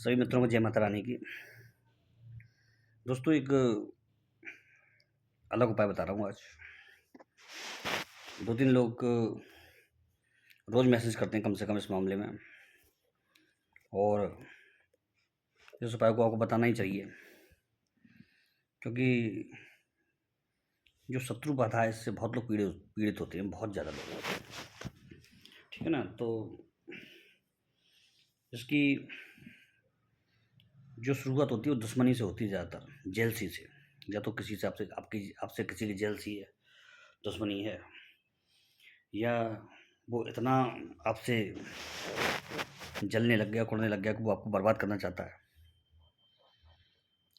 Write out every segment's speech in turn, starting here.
सभी मित्रों को जय माता रानी की। दोस्तों, एक अलग उपाय बता रहा हूँ आज। 2-3 लोग रोज़ मैसेज करते हैं कम से कम इस मामले में, और इस उपाय को आपको बताना ही चाहिए, क्योंकि जो शत्रु बाधा है इससे बहुत लोग पीड़ित होते हैं, बहुत ज़्यादा लोग होते हैं। ठीक है ना? तो इसकी जो शुरुआत होती है वो दुश्मनी से होती है, ज़्यादातर जेलसी से। या तो किसी से आपसे किसी की जेलसी है, दुश्मनी है, या वो इतना आपसे जलने लग गया, कुड़ने लग गया कि वो आपको बर्बाद करना चाहता है।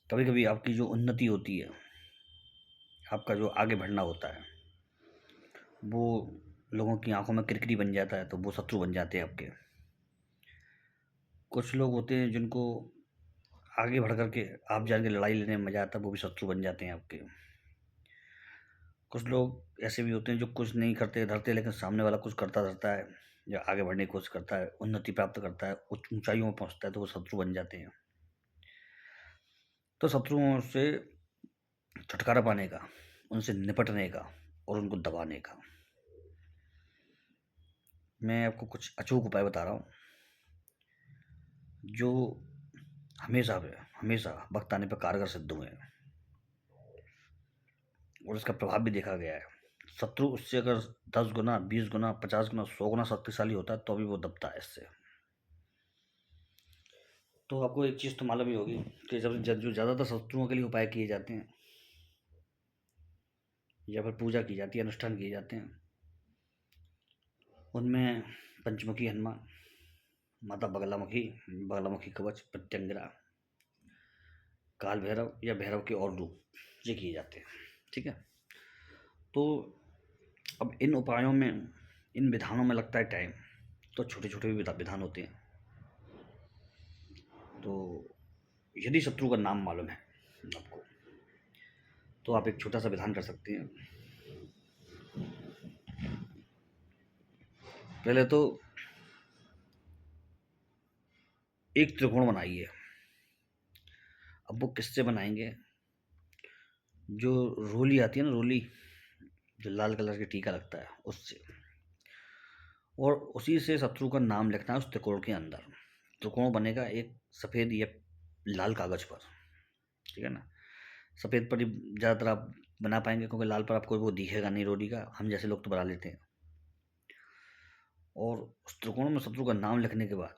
कभी कभी आपकी जो उन्नति होती है, आपका जो आगे बढ़ना होता है, वो लोगों की आंखों में किरकिरी बन जाता है, तो वो शत्रु बन जाते हैं आपके। कुछ लोग होते हैं जिनको आगे बढ़ करके आप जान के लड़ाई लेने में मज़ा आता है, वो भी शत्रु बन जाते हैं आपके। कुछ लोग ऐसे भी होते हैं जो कुछ नहीं करते धरते, लेकिन सामने वाला कुछ करता धरता है, या आगे बढ़ने की कोशिश करता है, उन्नति प्राप्त करता है, उच्च ऊंचाइयों में पहुंचता है, तो वो शत्रु बन जाते हैं। तो शत्रुओं से छुटकारा पाने का, उनसे निपटने का और उनको दबाने का मैं आपको कुछ अचूक उपाय बता रहा हूँ, जो हमेशा वक्त आने पर कारगर सिद्ध हुए हैं, और इसका प्रभाव भी देखा गया है। शत्रु उससे अगर 10 गुना, 20 गुना, 50 गुना, 100 गुना शक्तिशाली होता है, तो भी वो दबता है इससे। तो आपको एक चीज़ तो मालूम ही होगी कि जब जो ज़्यादातर शत्रुओं के लिए उपाय किए जाते हैं, या फिर पूजा की जाती है, अनुष्ठान किए जाते हैं, उनमें पंचमुखी हनुमान, माता बगलामुखी कवच, प्रत्यंगिरा, काल भैरव या भैरव के और रूप, ये किए जाते हैं। ठीक है? तो अब इन उपायों में, इन विधानों में लगता है टाइम, तो छोटे छोटे भी विधान होते हैं। तो यदि शत्रु का नाम मालूम है आपको, तो आप एक छोटा सा विधान कर सकते हैं। पहले तो एक त्रिकोण बनाइए। अब वो किससे बनाएंगे? जो रोली आती है ना, रोली जो लाल कलर की टीका लगता है, उससे, और उसी से शत्रु का नाम लिखना है उस त्रिकोण के अंदर। त्रिकोण बनेगा एक सफ़ेद या लाल कागज पर। ठीक है ना? सफ़ेद पर ही ज़्यादातर आप बना पाएंगे, क्योंकि लाल पर आपको वो दिखेगा नहीं रोली का, हम जैसे लोग तो बना लेते हैं। और उस त्रिकोण में शत्रु का नाम लिखने के बाद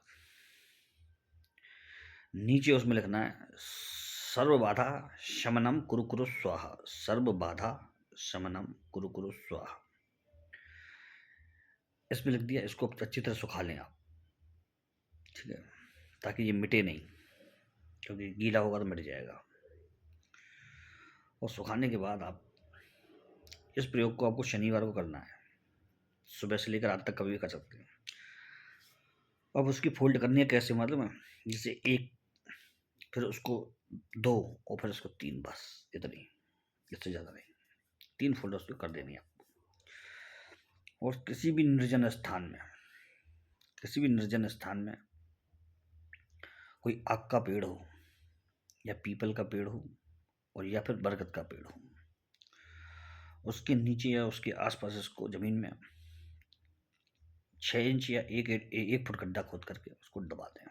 नीचे उसमें लिखना है सर्व बाधा शमनम कुरु कुरु स्वाहा। सर्व बाधा शमनम कुरु कुरु स्वाहा, इसमें लिख दिया। इसको अच्छी तरह सुखा लें आप। ठीक है? ताकि ये मिटे नहीं, क्योंकि गीला होगा तो मिट जाएगा। और सुखाने के बाद आप इस प्रयोग को आपको शनिवार को करना है, सुबह से लेकर रात तक कभी भी कर सकते हैं। अब उसकी फोल्ड करनी है कैसे, मतलब है जैसे एक, फिर उसको 2, और फिर उसको 3, बस इतनी, इससे ज़्यादा नहीं। 3 फोल्ड उसको कर देनी है आपको। और किसी भी निर्जन स्थान में कोई आक का पेड़ हो, या पीपल का पेड़ हो, और या फिर बरगद का पेड़ हो, उसके नीचे या उसके आसपास इसको ज़मीन में 6 इंच या 1 फुट गड्ढा खोद करके उसको दबा दें।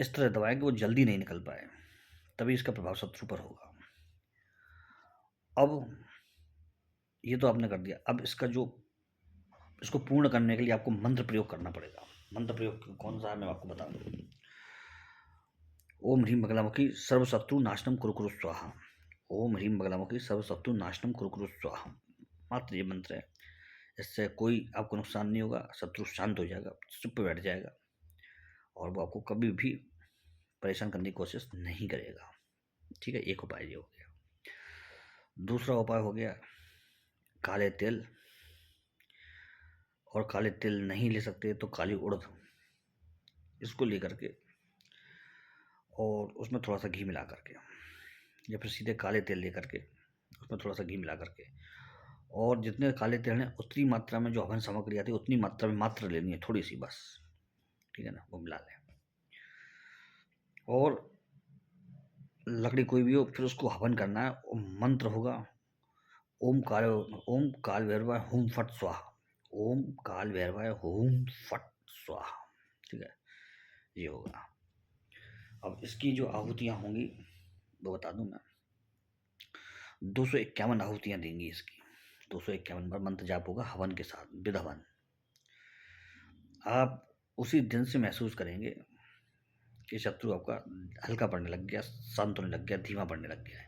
इस तरह दबाएं कि वो जल्दी नहीं निकल पाए, तभी इसका प्रभाव शत्रु पर होगा। अब ये तो आपने कर दिया। अब इसको पूर्ण करने के लिए आपको मंत्र प्रयोग करना पड़ेगा। मंत्र प्रयोग कौन सा है, मैं आपको बता दूं। ओम ह्रीम बगलामुखी सर्वशत्रु नाशनम कुरु कुरु स्वाहा। ओम ह्रीम बगलामुखी सर्वशत्रु नाशनम कुरु कुरु स्वाहा। मात्र ये मंत्र है। इससे कोई आपको नुकसान नहीं होगा, शत्रु शांत हो जाएगा, चुप पे बैठ जाएगा, और वो आपको कभी भी परेशान करने की कोशिश नहीं करेगा। ठीक है? एक उपाय ये हो गया। दूसरा उपाय हो गया काले तिल। और काले तिल नहीं ले सकते तो काली उड़द, इसको लेकर के, और उसमें थोड़ा सा घी मिला करके, या फिर सीधे काले तेल लेकर के उसमें थोड़ा सा घी मिला करके, और जितने काले तेल हैं उतनी मात्रा में जो हवन सामग्री आती है उतनी मात्रा में मात्र लेनी है, थोड़ी सी बस। ठीक है ना? वो मिला लें। और लकड़ी कोई भी हो, फिर उसको हवन करना है। और मंत्र होगा ओम काल भैरवाय हुम फट स्वाहा। ओम काल भैरवाय हुम फट स्वाहा। ठीक है, ये होगा। अब इसकी जो आहुतियाँ होंगी वो बता दूं मैं। 251 आहुतियाँ देंगी इसकी। 251 बार मंत्र जाप होगा हवन के साथ, विद हवन। आप उसी दिन से महसूस करेंगे कि शत्रु आपका हल्का पड़ने लग गया, शांत होने लग गया, धीमा पड़ने लग गया है।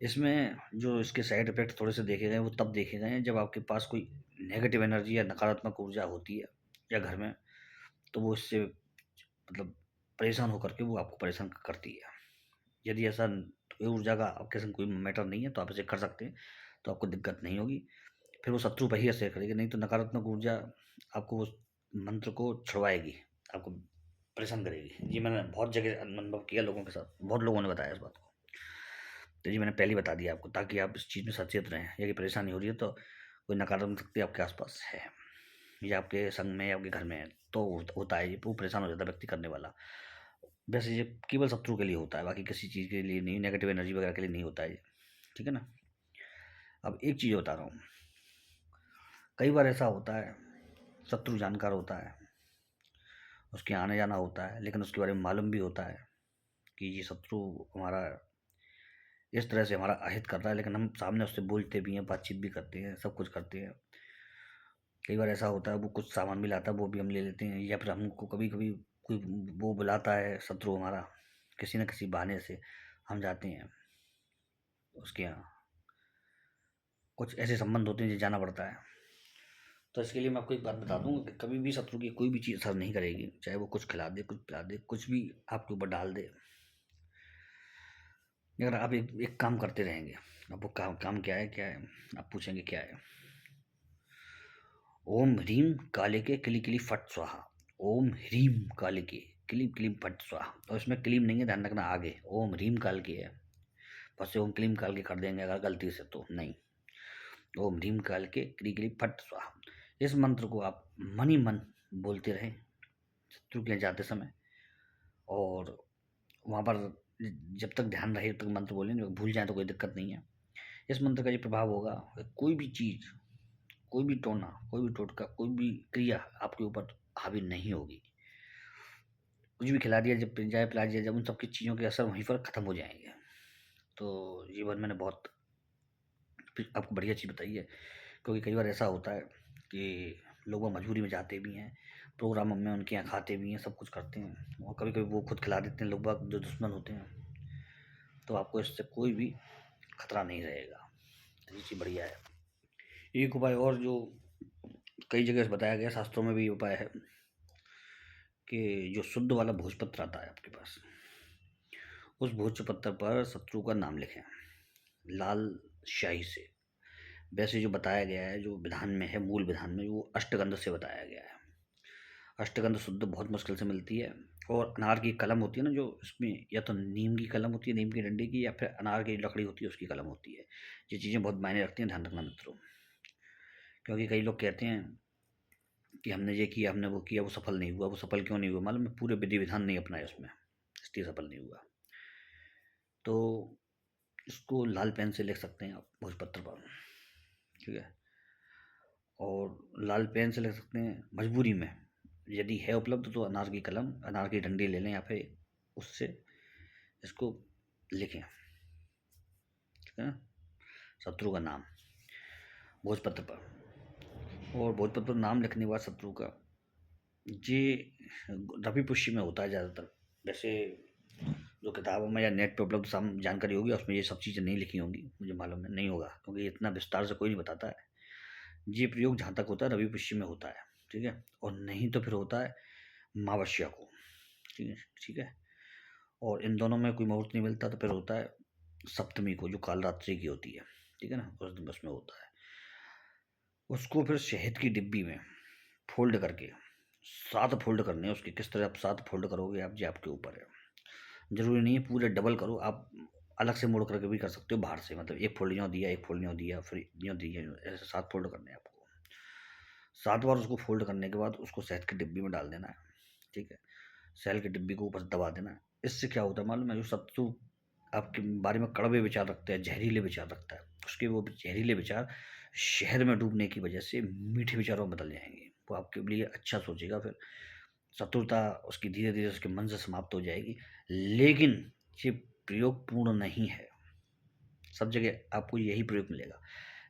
इसमें जो इसके साइड इफेक्ट थोड़े से देखे गए वो तब देखे गए हैं जब आपके पास कोई नेगेटिव एनर्जी या नकारात्मक ऊर्जा होती है या घर में, तो वो इससे मतलब परेशान होकर के वो आपको परेशान करती है। यदि ऐसा कोई ऊर्जा का आपके संग कोई मैटर नहीं है तो आप इसे कर सकते हैं, तो आपको दिक्कत नहीं होगी। फिर वो शत्रु पर ही असर करेगी, नहीं तो नकारात्मक ऊर्जा आपको उस मंत्र को छुड़वाएगी, आपको परेशान करेगी। जी मैंने बहुत जगह अनुभव किया लोगों के साथ, बहुत लोगों ने बताया इस बात को। तो जी मैंने पहले ही बता दिया आपको, ताकि आप इस चीज़ में सचेत रहें। यदि परेशानी हो रही है तो कोई नकारात्मक शक्ति आपके आसपास है या आपके संग में या आपके घर में है, तो होता है ये, वो परेशान हो जाता है व्यक्ति करने वाला। वैसे ये केवल शत्रु के लिए होता है, बाकी किसी चीज़ के लिए नहीं, नेगेटिव एनर्जी वगैरह के लिए नहीं होता है ये। ठीक है ना। अब एक चीज़ बता रहा हूँ, कई बार ऐसा होता है शत्रु जानकार होता है, उसके आने जाना होता है, लेकिन उसके बारे में मालूम भी होता है कि ये शत्रु हमारा इस तरह से हमारा अहित कर रहा है, लेकिन हम सामने उससे बोलते भी हैं, बातचीत भी करते हैं, सब कुछ करते हैं। कई बार ऐसा होता है वो कुछ सामान भी लाता है, वो भी हम ले लेते हैं, या फिर हमको कभी कभी कोई वो बुलाता है शत्रु हमारा, किसी न किसी बहाने से हम जाते हैं उसके यहाँ। कुछ ऐसे संबंध होते हैं जो जाना पड़ता है। तो इसके लिए मैं आपको एक बात बता दूं कि कभी भी शत्रु की कोई भी चीज़ असर नहीं करेगी, चाहे वो कुछ खिला दे, कुछ पिला दे, कुछ भी आपके ऊपर डाल दे। अगर आप एक काम करते रहेंगे, अब वो काम क्या है आप पूछेंगे क्या है। ओम ह्रीम काले के किली किली फट स्वाहा। ओम ह्रीम काले के क्लीम क्लीम फट स्वाहा। और इसमें क्लीम नहीं है, ध्यान रखना, आगे ओम ह्रीम काल के है, बस से ओम क्लीम काल के कर देंगे अगर गलती से, तो नहीं। ओम ह्रीम काल के क्ली क्ली फट स्वाहा। इस मंत्र को आप मन ही मन बोलते रहें शत्रु के यहाँ जाते समय, और वहाँ पर जब तक ध्यान रहे तब तक मंत्र बोलें, भूल जाए तो कोई दिक्कत नहीं है। इस मंत्र का ये प्रभाव होगा, कोई भी चीज़, कोई भी टोना, कोई भी टोटका, कोई भी क्रिया आपके ऊपर हावी नहीं होगी। कुछ भी खिला दिया, जब जाए पिला दिया, जब उन सबकी चीज़ों के असर वहीं पर ख़त्म हो जाएंगे। तो जीवन मैंने बहुत आपको बढ़िया चीज़ बताई है, क्योंकि कई बार ऐसा होता है कि लोग वो मजबूरी में जाते भी हैं, प्रोग्रामों में उनके यहाँ खाते भी हैं, सब कुछ करते हैं, और कभी कभी वो खुद खिला देते हैं लोग बाग जो दुश्मन होते हैं। तो आपको इससे कोई भी खतरा नहीं रहेगा। तो ये चीज़ बढ़िया है। एक उपाय और जो कई जगह से बताया गया, शास्त्रों में भी उपाय है कि जो शुद्ध वाला भोजपत्र आता है आपके पास, उस भोजपत्र पर शत्रु का नाम लिखें लाल स्याही से। वैसे जो बताया गया है, जो विधान में है, मूल विधान में, वो अष्टगंध से बताया गया है। अष्टगंध शुद्ध बहुत मुश्किल से मिलती है। और अनार की कलम होती है ना, जो इसमें या तो नीम की कलम होती है, नीम की डंडी की, या फिर अनार की लकड़ी होती है उसकी कलम होती है। ये चीज़ें बहुत मायने रखती हैं, ध्यान रखना मित्रों। क्योंकि कई लोग कहते हैं कि हमने ये किया, हमने वो किया, वो सफल नहीं हुआ। वो सफल क्यों नहीं हुआ मालूम है? पूरे विधि विधान नहीं अपनाए उसमें, इसलिए सफल नहीं हुआ। तो इसको लाल पेन से लिख सकते हैं आप भोजपत्र पर। ठीक है। और लाल पेन से लिख सकते हैं, मजबूरी में यदि है उपलब्ध तो अनार की कलम, अनार की डंडी ले लें, या फिर उससे इसको लिखें। ठीक है ना। शत्रु का नाम भोजपत्र पर, और भोजपत्र पर नाम लिखने के बाद शत्रु का, ये रवि पुष्य में होता है ज़्यादातर। वैसे जो किताबों में या नेट पे उपलब्ध जानकारी होगी उसमें ये सब चीज़ें नहीं लिखी होंगी, मुझे मालूम है नहीं होगा, क्योंकि इतना विस्तार से कोई नहीं बताता है। ये प्रयोग जहाँ तक होता है रवि पुष्य में होता है। ठीक है। और नहीं तो फिर होता है अमावस्या को। ठीक है, ठीक है। और इन दोनों में कोई मुहूर्त नहीं मिलता तो फिर होता है सप्तमी को, जो कालरात्रि की होती है। ठीक है ना, उस दिन उसमें होता है। उसको फिर शहद की डिब्बी में फोल्ड करके 7 फोल्ड करने हैं उसके। किस तरह आप 7 फोल्ड करोगे आप, ये आपके ऊपर है। ज़रूरी नहीं है पूरे डबल करो, आप अलग से मोड़ करके भी कर सकते हो बाहर से, मतलब एक फोल्ड यूँ दिया, एक फोल्ड यूँ दिया, फिर यूँ दिया, ऐसे 7 फोल्ड करने हैं आपको। 7 बार उसको फोल्ड करने के बाद उसको शहद की डिब्बी में डाल देना है। ठीक है। सेल के डिब्बी को ऊपर से दबा देना। इससे क्या होता है मालूम है, जो शत्रु आपके बारे में कड़वे विचार रखता है, जहरीले विचार रखता है, उसके वो जहरीले विचार शहर में डूबने की वजह से मीठे विचारों में बदल जाएंगे। वो आपके लिए अच्छा सोचेगा, फिर शत्रुता उसकी धीरे धीरे उसके मन से समाप्त हो जाएगी। लेकिन ये प्रयोग पूर्ण नहीं है, सब जगह आपको यही प्रयोग मिलेगा,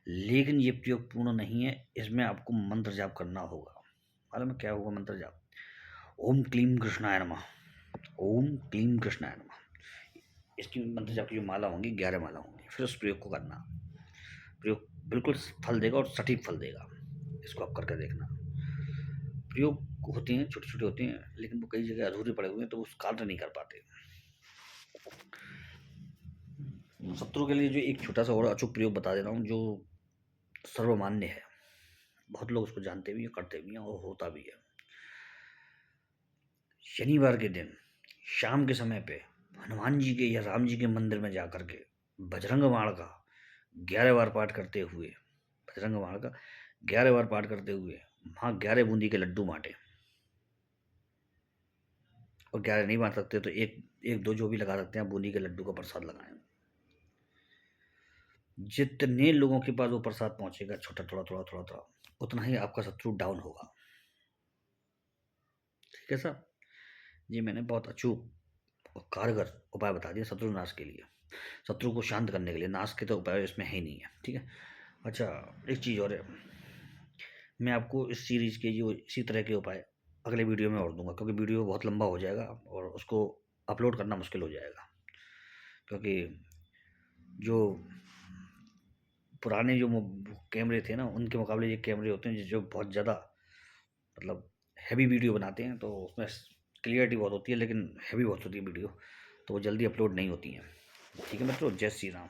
लेकिन ये प्रयोग पूर्ण नहीं है। इसमें आपको मंत्र जाप करना होगा। मालूम है क्या होगा मंत्र जाप? ओम क्लीम कृष्णाय नमः, ओम क्लीम कृष्णाय नमः। इसकी मंत्र जाप की जो माला होंगी 11 माला होंगी। फिर उस प्रयोग को करना, प्रयोग बिल्कुल फल देगा और सटीक फल देगा। इसको आप करके देखना। प्रयोग होती हैं, छोटी छोटी होती हैं, लेकिन वो कई जगह अधूरे पड़े हुए हैं, तो उस कार्य नहीं कर पाते। शत्रु के लिए जो एक छोटा सा और अचूक प्रयोग बता दे रहा हूँ, जो सर्वमान्य है, बहुत लोग उसको जानते भी हैं, करते भी हैं और होता भी है। शनिवार के दिन शाम के समय पे हनुमान जी के या राम जी के मंदिर में जाकर के बजरंग बाण का 11 बार पाठ करते हुए, बजरंग बाण का 11 बार पाठ करते हुए वहाँ 11 बूंदी के लड्डू बांटे। और 11 नहीं बांट सकते तो एक एक दो जो भी लगा सकते हैं, बूंदी के लड्डू का प्रसाद लगाएं। जितने लोगों के पास वो प्रसाद पहुंचेगा, छोटा थोड़ा थोड़ा थोड़ा थोड़ा, उतना ही आपका शत्रु डाउन होगा। ठीक है साहब, ये मैंने बहुत अचूक और कारगर उपाय बता दिए शत्रु नाश के लिए, शत्रु को शांत करने के लिए। नाश के तो उपाय इसमें है ही नहीं है। ठीक है। अच्छा, एक चीज़ और है, मैं आपको इस सीरीज के जो इसी तरह के उपाय अगले वीडियो में और दूंगा, क्योंकि वीडियो बहुत लंबा हो जाएगा और उसको अपलोड करना मुश्किल हो जाएगा। क्योंकि जो पुराने जो कैमरे थे ना, उनके मुकाबले ये कैमरे होते हैं जो बहुत ज़्यादा मतलब हैवी वीडियो बनाते हैं, तो उसमें क्लियरिटी बहुत होती है, लेकिन हैवी बहुत होती है वीडियो, तो वो जल्दी अपलोड नहीं होती हैं। ठीक है मित्रों, जय श्री राम।